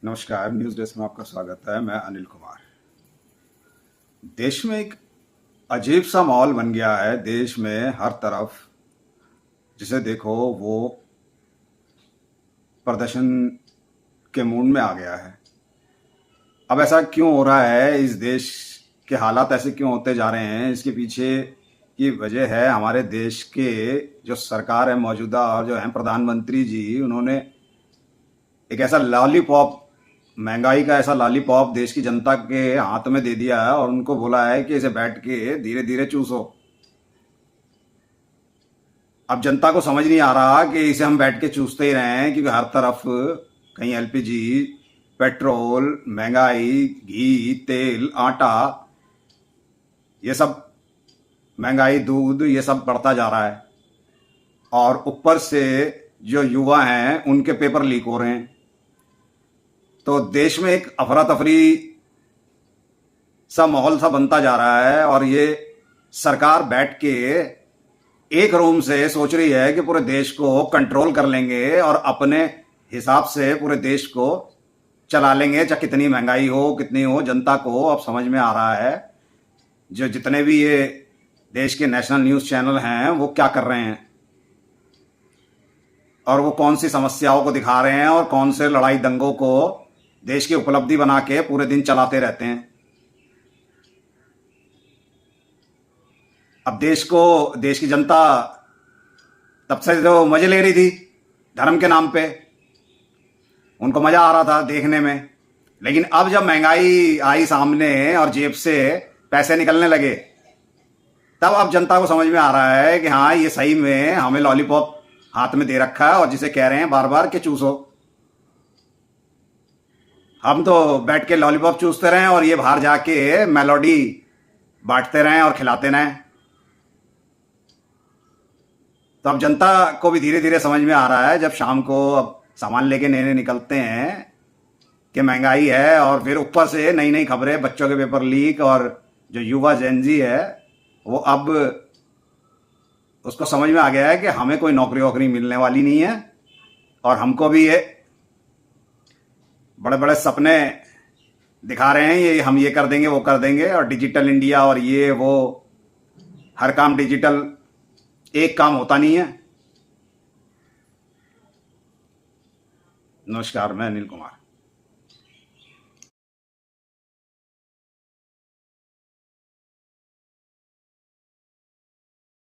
नमस्कार, news desk में आपका स्वागत है। मैं अनिल कुमार। देश में एक अजीब सा माहौल बन गया है। देश में हर तरफ जिसे देखो वो प्रदर्शन के मूड में आ गया है। अब ऐसा क्यों हो रहा है? इस देश के हालात ऐसे क्यों होते जा रहे हैं? इसके पीछे की वजह है हमारे देश के जो सरकार है मौजूदा और जो है प्रधानमंत्री जी, उन्होंने एक ऐसा लॉलीपॉप, महंगाई का ऐसा लॉलीपॉप देश की जनता के हाथ में दे दिया है और उनको बोला है कि इसे बैठ के धीरे धीरे चूसो। अब जनता को समझ नहीं आ रहा कि इसे हम बैठ के चूसते ही रहे हैं, क्योंकि हर तरफ कहीं एलपीजी, पेट्रोल, महंगाई, घी, तेल, आटा, ये सब महंगाई, दूध, ये सब बढ़ता जा रहा है। और ऊपर से जो युवा हैं उनके पेपर लीक हो रहे हैं। तो देश में एक अफरा तफरी सा माहौल सा बनता जा रहा है और ये सरकार बैठ के एक रूम से सोच रही है कि पूरे देश को कंट्रोल कर लेंगे और अपने हिसाब से पूरे देश को चला लेंगे, चाहे कितनी महंगाई हो कितनी हो। जनता को अब समझ में आ रहा है, जो जितने भी ये देश के नेशनल न्यूज़ चैनल हैं वो क्या कर रहे हैं और वो कौन सी समस्याओं को दिखा रहे हैं और कौन से लड़ाई दंगों को देश की उपलब्धि बना के पूरे दिन चलाते रहते हैं। अब देश की जनता तब से जो मजे ले रही थी धर्म के नाम पे, उनको मजा आ रहा था देखने में। लेकिन अब जब महंगाई आई सामने और जेब से पैसे निकलने लगे, तब अब जनता को समझ में आ रहा है कि हाँ, ये सही में हमें लॉलीपॉप हाथ में दे रखा है और जिसे कह रहे हैं बार बार के चूसो। हम तो बैठ के लॉलीपॉप चूसते रहें और ये बाहर जाके मेलोडी बांटते रहें और खिलाते रहें। तो अब जनता को भी धीरे धीरे समझ में आ रहा है, जब शाम को अब सामान लेके लेने निकलते हैं कि महंगाई है और फिर ऊपर से नई नई खबरें, बच्चों के पेपर लीक, और जो युवा जेनजी है वो अब उसको समझ में आ गया है कि हमें कोई नौकरी वोकरी मिलने वाली नहीं है और हमको भी ये बड़े बड़े सपने दिखा रहे हैं, ये हम ये कर देंगे वो कर देंगे और डिजिटल इंडिया और ये वो, हर काम डिजिटल, एक काम होता नहीं है। नमस्कार, मैं अनिल कुमार।